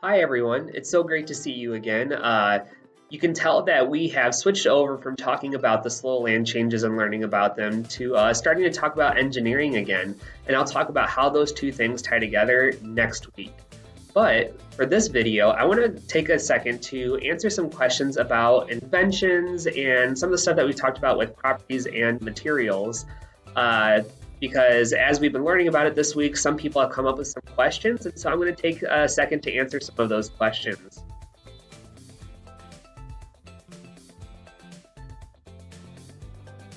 Hi, everyone. It's so great to see you again. You can tell that we have switched over from talking about the slow land changes and learning about them to starting to talk about engineering again. And I'll talk about how those two things tie together next week. But for this video, I want to take a second to answer some questions about inventions and some of the stuff that we talked about with properties and materials. Uh, because as we've been learning about it this week, some people have come up with some questions, and so I'm going to take a second to answer some of those questions.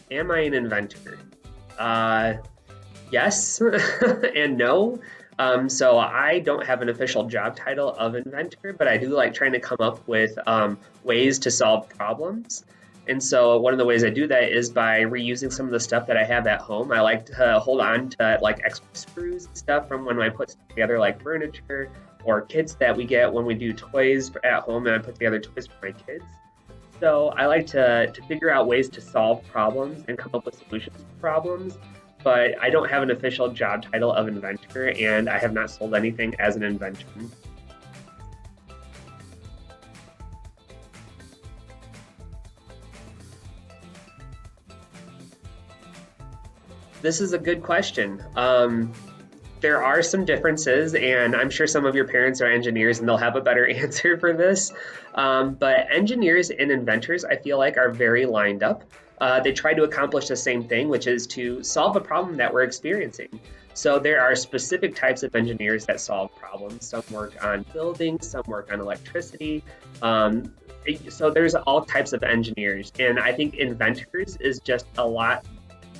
Am I an inventor? Uh, yes and no. So I don't have an official job title of inventor, but I do like trying to come up with ways to solve problems. And so one of the ways I do that is by reusing some of the stuff that I have at home. I like to hold on to like extra screws and stuff from when I put together like furniture or kits that we get when we do toys at home, and I put together toys for my kids. So I like to figure out ways to solve problems and come up with solutions to problems, but I don't have an official job title of inventor, and I have not sold anything as an invention. This is a good question. There are some differences, and I'm sure some of your parents are engineers and they'll have a better answer for this. But engineers and inventors, I feel like, are very lined up. They try to accomplish the same thing, which is to solve a problem that we're experiencing. So there are specific types of engineers that solve problems. Some work on buildings, some work on electricity. So there's all types of engineers, and I think inventors is just a lot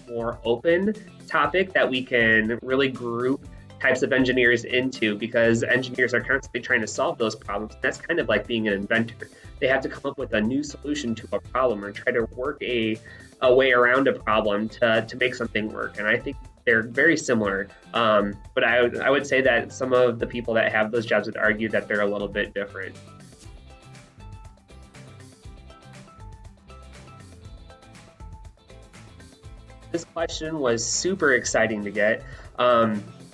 more open topic that we can really group types of engineers into, because engineers are constantly trying to solve those problems. That's kind of like being an inventor. They have to come up with a new solution to a problem or try to work a way around a problem to make something work. And I think they're very similar. But I would say that some of the people that have those jobs would argue that they're a little bit different. This question was super exciting to get.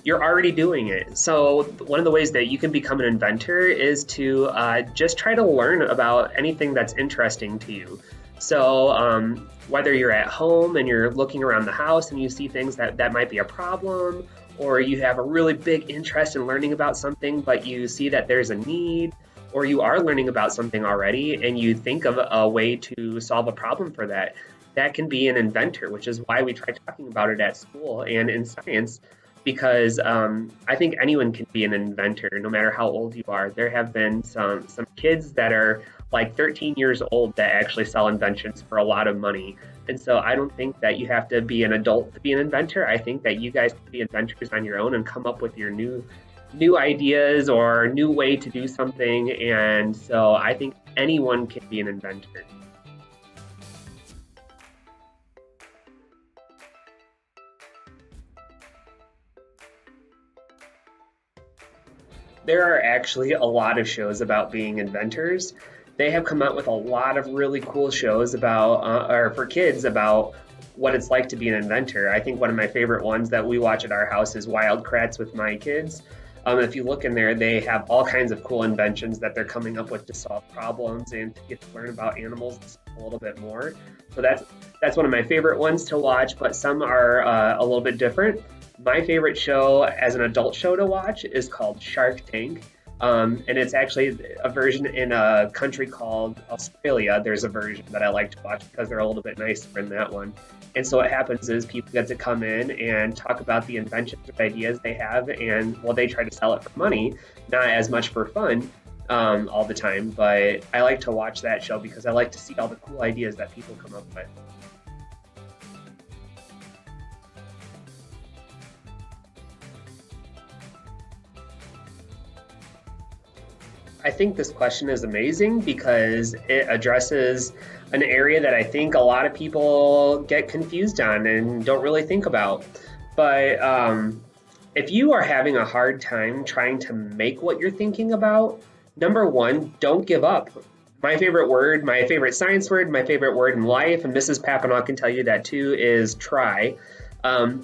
You're already doing it. So one of the ways that you can become an inventor is to just try to learn about anything that's interesting to you. So whether you're at home and you're looking around the house and you see things that might be a problem, or you have a really big interest in learning about something, but you see that there's a need, or you are learning about something already and you think of a way to solve a problem for that. That can be an inventor, which is why we try talking about it at school and in science, because I think anyone can be an inventor, no matter how old you are. There have been some kids that are like 13 years old that actually sell inventions for a lot of money. And so I don't think that you have to be an adult to be an inventor. I think that you guys can be inventors on your own and come up with your new ideas or new way to do something. And so I think anyone can be an inventor. There are actually a lot of shows about being inventors. They have come out with a lot of really cool shows about, or for kids, about what it's like to be an inventor. I think one of my favorite ones that we watch at our house is Wild Kratts with my kids. If you look in there, they have all kinds of cool inventions that they're coming up with to solve problems and to get to learn about animals a little bit more. So that's one of my favorite ones to watch, but some are a little bit different. My favorite show as an adult show to watch is called Shark Tank. And it's actually a version in a country called Australia. There's a version that I like to watch because they're a little bit nicer in that one. And so what happens is people get to come in and talk about the inventions or ideas they have, and well, they try to sell it for money, not as much for fun all the time. But I like to watch that show because I like to see all the cool ideas that people come up with. I think this question is amazing because it addresses an area that I think a lot of people get confused on and don't really think about. But if you are having a hard time trying to make what you're thinking about, number one, don't give up. My favorite word, my favorite science word, my favorite word in life, and Mrs. Papanoff can tell you that too, is try.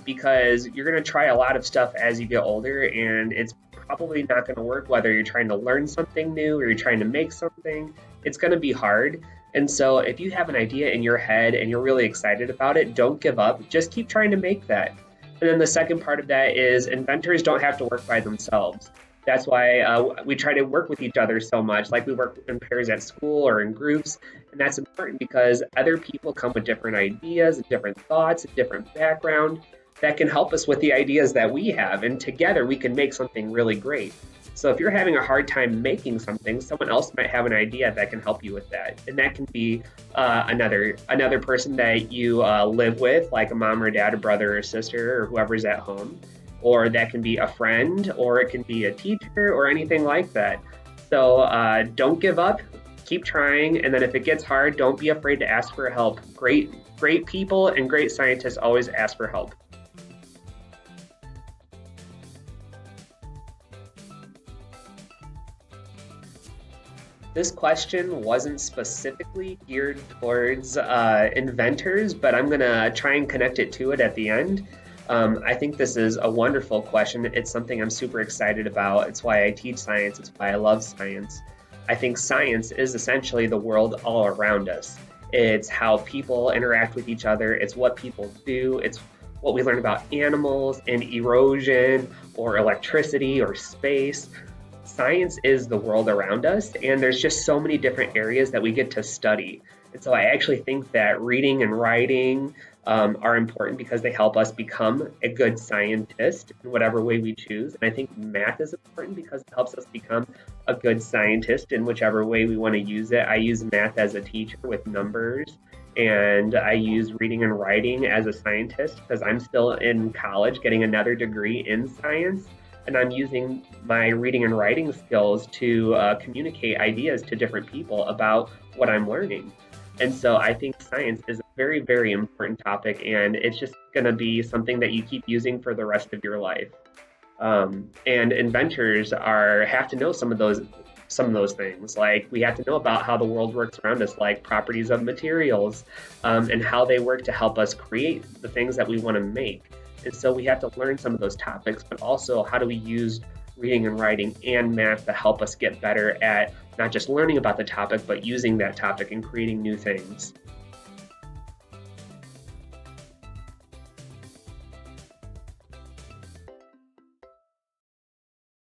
Because you're going to try a lot of stuff as you get older, and it's probably not going to work whether you're trying to learn something new or you're trying to make something. It's going to be hard. And so if you have an idea in your head and you're really excited about it, don't give up. Just keep trying to make that. And then the second part of that is inventors don't have to work by themselves. That's why we try to work with each other so much. Like we work in pairs at school or in groups. And that's important because other people come with different ideas, different thoughts, a different background that can help us with the ideas that we have. And together we can make something really great. So if you're having a hard time making something, someone else might have an idea that can help you with that. And that can be another person that you live with, like a mom or dad, a brother or sister, or whoever's at home. Or that can be a friend, or it can be a teacher, or anything like that. So don't give up, keep trying, and then if it gets hard, don't be afraid to ask for help. Great people and great scientists always ask for help. This question wasn't specifically geared towards inventors, but I'm gonna try and connect it to it at the end. I think this is a wonderful question. It's something I'm super excited about. It's why I teach science. It's why I love science. I think science is essentially the world all around us. It's how people interact with each other. It's what people do. It's what we learn about animals and erosion or electricity or space. Science is the world around us, and there's just so many different areas that we get to study. And so I actually think that reading and writing are important because they help us become a good scientist in whatever way we choose. And I think math is important because it helps us become a good scientist in whichever way we want to use it. I use math as a teacher with numbers, and I use reading and writing as a scientist because I'm still in college getting another degree in science. And I'm using my reading and writing skills to communicate ideas to different people about what I'm learning. And so I think science is a very, very important topic, and it's just going to be something that you keep using for the rest of your life. And inventors have to know some of those things. Like we have to know about how the world works around us, like properties of materials, and how they work to help us create the things that we want to make. And so we have to learn some of those topics, but also how do we use reading and writing and math to help us get better at not just learning about the topic, but using that topic and creating new things.